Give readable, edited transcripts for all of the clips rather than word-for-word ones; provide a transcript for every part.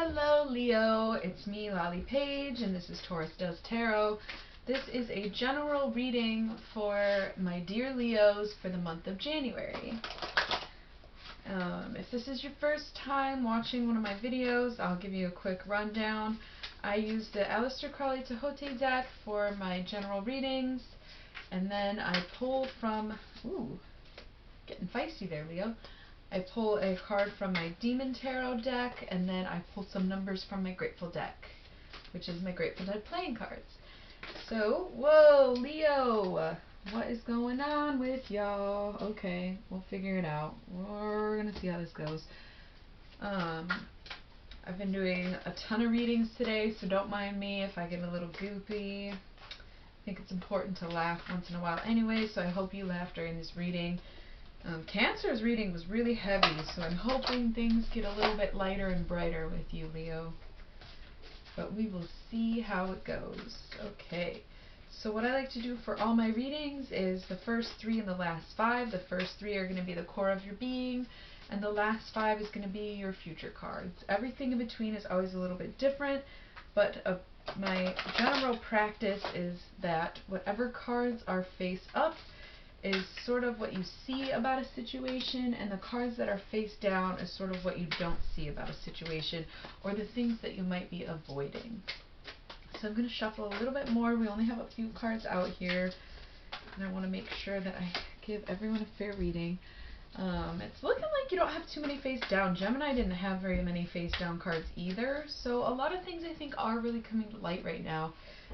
Hello Leo, it's me Lolly Page and this is Taurus Does Tarot. This is a general reading for my dear Leos for the month of January. If this is your first time watching one of my videos, I'll give you a quick rundown. I use the Astrological deck for my general readings, and then I pull from, getting feisty there Leo. I pull a card from my Demon Tarot deck, and then I pull some numbers from my Grateful deck, which is my Grateful Dead playing cards. So, whoa, Leo, what is going on with y'all? Okay, we'll figure it out. We're gonna see how this goes. I've been doing a ton of readings today, so don't mind me if I get a little goopy. I think it's important to laugh once in a while anyway, so I hope you laugh during this reading. Cancer's reading was really heavy, so I'm hoping things get a little bit lighter and brighter with you, Leo. But we will see how it goes. Okay, so what I like to do for all my readings is the first 3 and the last 5. The first 3 are going to be the core of your being, and the last 5 is going to be your future cards. Everything in between is always a little bit different, but my general practice is that whatever cards are face up is sort of what you see about a situation, and the cards that are face down is sort of what you don't see about a situation, or the things that you might be avoiding. So I'm going to shuffle a little bit more. We only have a few cards out here, and I want to make sure that I give everyone a fair reading. It's looking like you don't have too many face down. Gemini didn't have very many face down cards either, so a lot of things I think are really coming to light right now.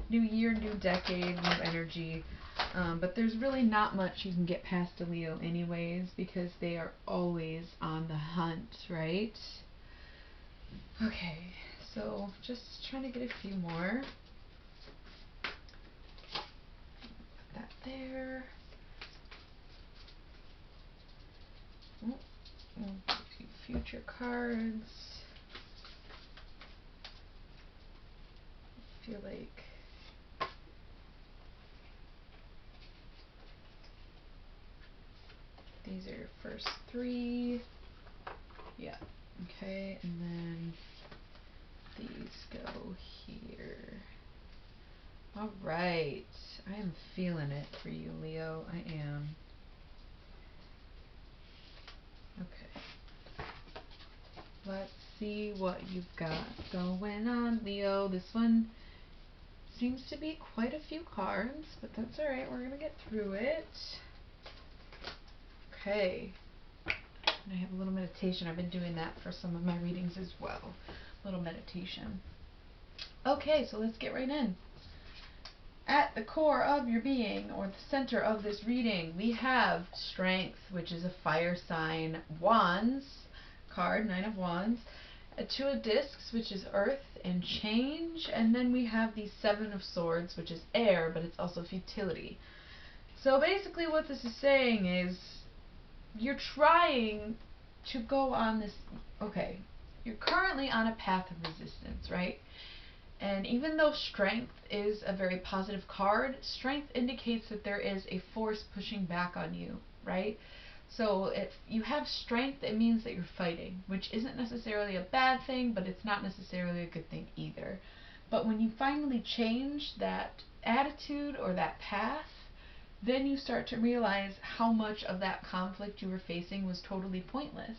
New year, new decade, new energy. But there's really not much you can get past a Leo anyways, because they are always on the hunt, right? Okay, so just trying to get a few more. Put that there. A few future cards. I feel like these are your first 3. Yeah. Okay, and then these go here. Alright. I am feeling it for you, Leo. I am. Okay. Let's see what you've got going on, Leo. This one seems to be quite a few cards, but that's alright. We're going to get through it. Okay. And I have a little meditation. I've been doing that for some of my readings as well. A little meditation. Okay, so let's get right in. At the core of your being, or the center of this reading, we have Strength, which is a fire sign. Wands card, 9 of Wands. A 2 of Discs, which is Earth and change. And then we have the 7 of Swords, which is air, but it's also futility. So basically what this is saying is you're trying to go on this, okay, you're currently on a path of resistance, right? And even though Strength is a very positive card, Strength indicates that there is a force pushing back on you, right? So if you have Strength, it means that you're fighting, which isn't necessarily a bad thing, but it's not necessarily a good thing either. But when you finally change that attitude or that path, then you start to realize how much of that conflict you were facing was totally pointless.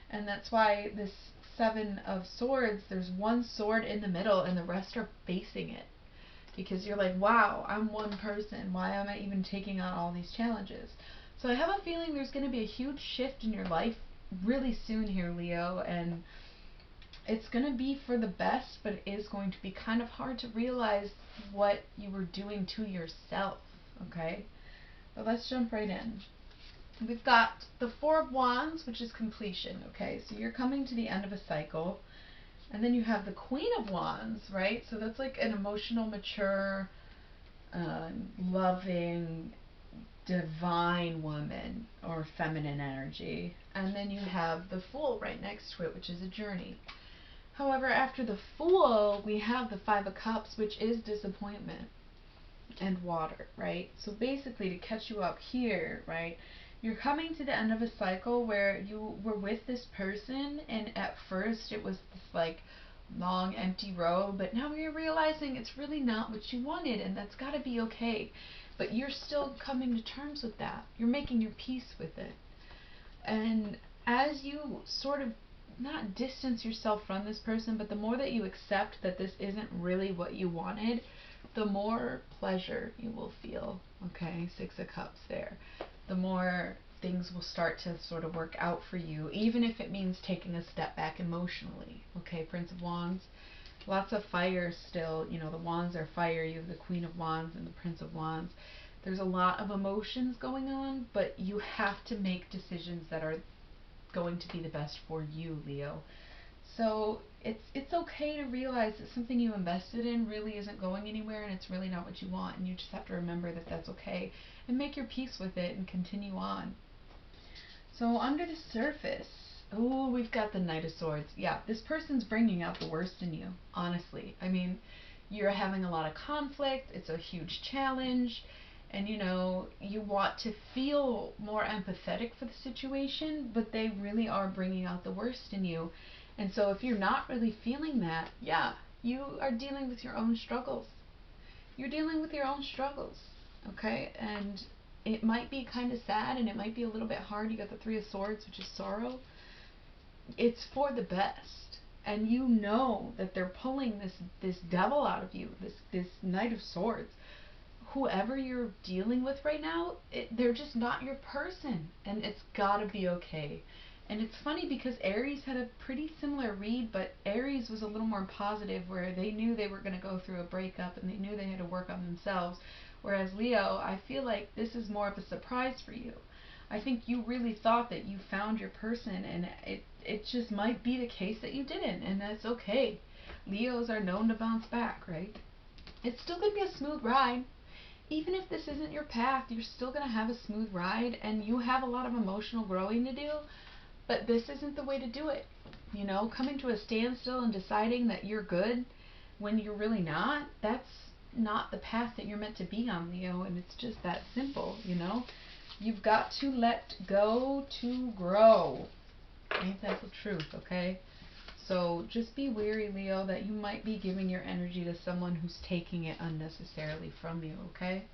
And that's why this 7 of Swords, there's one sword in the middle and the rest are facing it. Because you're like, wow, I'm one person. Why am I even taking on all these challenges? So I have a feeling there's going to be a huge shift in your life really soon here, Leo. And it's going to be for the best, but it is going to be kind of hard to realize what you were doing to yourself. Okay? But let's jump right in. We've got the 4 of Wands, which is completion, okay? So you're coming to the end of a cycle. And then you have the Queen of Wands, right? So that's like an emotional, mature, loving, divine woman or feminine energy. And then you have the Fool right next to it, which is a journey. However, after the Fool, we have the 5 of Cups, which is disappointment and water, right? So basically, to catch you up here, right, you're coming to the end of a cycle where you were with this person, and at first it was this like long empty road, but now you're realizing it's really not what you wanted, and that's got to be okay. But you're still coming to terms with that. You're making your peace with it. And as you sort of not distance yourself from this person, but the more that you accept that this isn't really what you wanted, the more pleasure you will feel. Okay, Six of Cups there. The more things will start to sort of work out for you, even if it means taking a step back emotionally. Okay, Prince of Wands. Lots of fire still. You know, the Wands are fire. You have the Queen of Wands and the Prince of Wands. There's a lot of emotions going on, but you have to make decisions that are going to be the best for you, Leo. So it's okay to realize that something you invested in really isn't going anywhere, and it's really not what you want, and you just have to remember that that's okay and make your peace with it and continue on. So under the surface, oh, we've got the Knight of Swords. Yeah, this person's bringing out the worst in you, honestly. I mean, you're having a lot of conflict. It's a huge challenge. And, you know, you want to feel more empathetic for the situation, but they really are bringing out the worst in you. And so if you're not really feeling that, yeah, you are dealing with your own struggles. You're dealing with your own struggles, okay? And it might be kind of sad, and it might be a little bit hard. You got the Three of Swords, which is sorrow. It's for the best. And you know that they're pulling this devil out of you, this Knight of Swords. Whoever you're dealing with right now, they're just not your person, and it's gotta be okay. And it's funny because Aries had a pretty similar read, but Aries was a little more positive, where they knew they were going to go through a breakup and they knew they had to work on themselves. Whereas Leo, I feel like this is more of a surprise for you. I think you really thought that you found your person, and it just might be the case that you didn't, and that's okay. Leos are known to bounce back, right? It's still going to be a smooth ride. Even if this isn't your path, you're still going to have a smooth ride, and you have a lot of emotional growing to do, but this isn't the way to do it. You know, coming to a standstill and deciding that you're good when you're really not, that's not the path that you're meant to be on, Leo, and it's just that simple, you know? You've got to let go to grow. Ain't that the truth, okay? So just be wary, Leo, that you might be giving your energy to someone who's taking it unnecessarily from you, okay?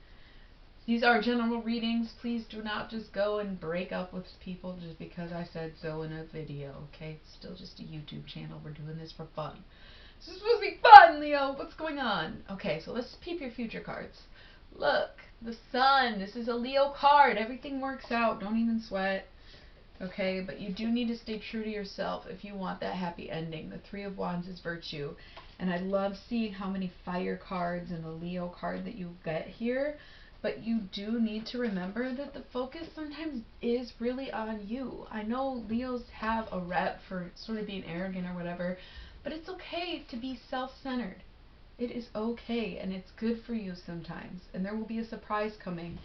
These are general readings. Please do not just go and break up with people just because I said so in a video, okay? It's still just a YouTube channel. We're doing this for fun. This is supposed to be fun, Leo. What's going on? Okay, so let's peep your future cards. Look, the Sun. This is a Leo card. Everything works out. Don't even sweat. Okay, but you do need to stay true to yourself if you want that happy ending. The Three of Wands is virtue. And I love seeing how many fire cards and the Leo card that you get here. But you do need to remember that the focus sometimes is really on you. I know Leos have a rep for sort of being arrogant or whatever, but it's okay to be self-centered. It is okay, and it's good for you sometimes. And there will be a surprise coming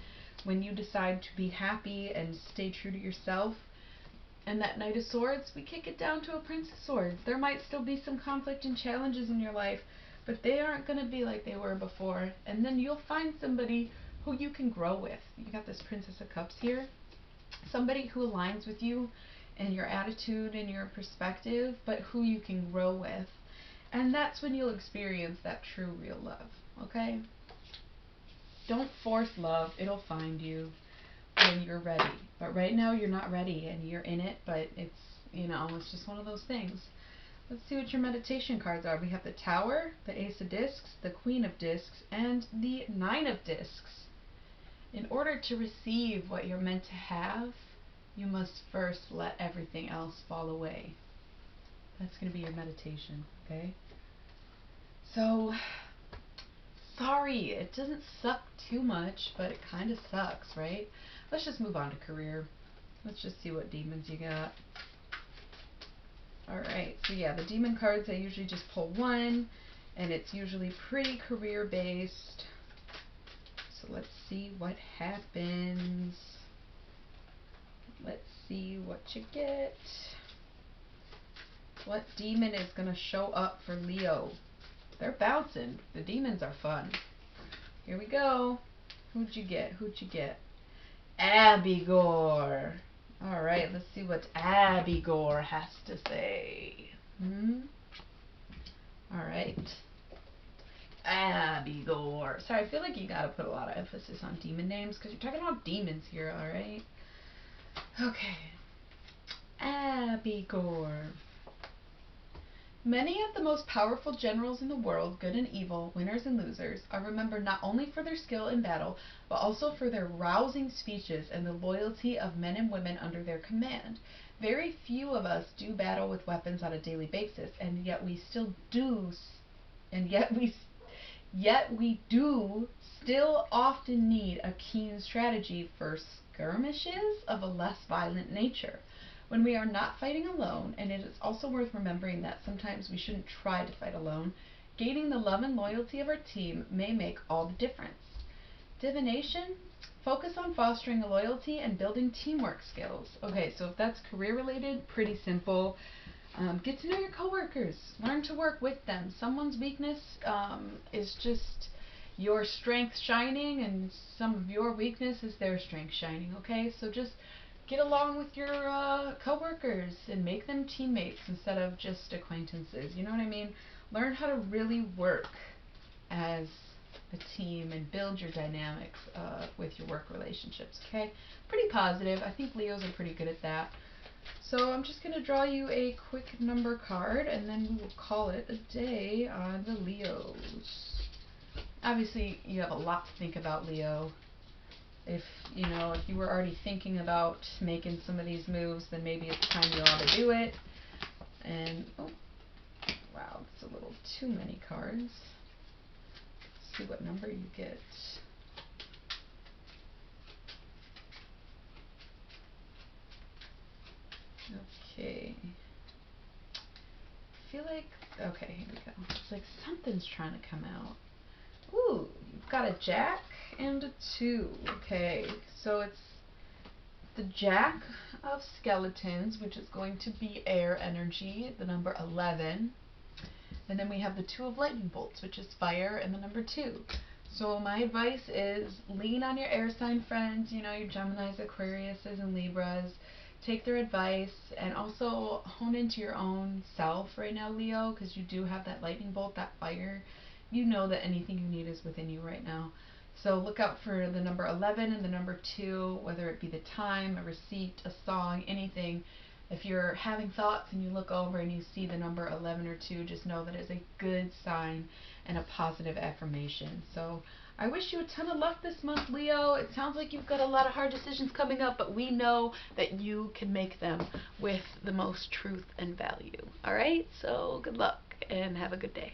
when you decide to be happy and stay true to yourself. And that Knight of Swords, we kick it down to a Prince of Swords. There might still be some conflict and challenges in your life, but they aren't going to be like they were before. And then you'll find somebody who you can grow with. You got this Princess of Cups here. Somebody who aligns with you and your attitude and your perspective, but who you can grow with. And that's when you'll experience that true, real love, okay? Don't force love. It'll find you when you're ready. But right now you're not ready, and you're in it, but it's, you know, it's just one of those things. Let's see what your meditation cards are. We have the Tower, the Ace of Discs, the Queen of Discs, and the Nine of Discs. In order to receive what you're meant to have, you must first let everything else fall away. That's going to be your meditation, okay? So, sorry, it doesn't suck too much, but it kind of sucks, right? Let's just move on to career. Let's just see what demons you got. Alright, so yeah, the demon cards, I usually just pull one, and it's usually pretty career-based. So let's see what happens. Let's see what you get. What demon is going to show up for Leo? They're bouncing. The demons are fun. Here we go. Who'd you get? Who'd you get? Abigor. Alright, let's see what Abigor has to say. right. Abigor. Sorry, I feel like you gotta put a lot of emphasis on demon names because you're talking about demons here, alright? Okay. Abigor. Many of the most powerful generals in the world, good and evil, winners and losers, are remembered not only for their skill in battle, but also for their rousing speeches and the loyalty of men and women under their command. Very few of us do battle with weapons on a daily basis, and yet we do still often need a keen strategy for skirmishes of a less violent nature. When we are not fighting alone, and it is also worth remembering that sometimes we shouldn't try to fight alone, gaining the love and loyalty of our team may make all the difference. Divination, focus on fostering loyalty and building teamwork skills. Okay, so if that's career related, pretty simple. Get to know your coworkers. Learn to work with them. Someone's weakness is just your strength shining, and some of your weakness is their strength shining. Okay, so just get along with your coworkers and make them teammates instead of just acquaintances. You know what I mean? Learn how to really work as a team and build your dynamics with your work relationships. Okay, pretty positive. I think Leos are pretty good at that. So I'm just going to draw you a quick number card, and then we will call it a day on the Leos. Obviously, you have a lot to think about, Leo. If you were already thinking about making some of these moves, then maybe it's time you ought to do it. And, oh, wow, that's a little too many cards. Let's see what number you get. Okay. I feel like, okay, here we go. It's like something's trying to come out. Ooh, you've got a Jack and a 2. Okay, so it's the Jack of Skeletons, which is going to be air energy, the number 11. And then we have the 2 of Lightning Bolts, which is fire, and the number 2. So my advice is lean on your air sign friends, your Geminis, Aquariuses, and Libras. Take their advice, and also hone into your own self right now, Leo, because you do have that lightning bolt, that fire. You know that anything you need is within you right now. So look out for the number 11 and the number 2, whether it be the time, a receipt, a song, anything. If you're having thoughts and you look over and you see the number 11 or 2, just know that it's a good sign and a positive affirmation. So I wish you a ton of luck this month, Leo. It sounds like you've got a lot of hard decisions coming up, but we know that you can make them with the most truth and value. All right? So good luck and have a good day.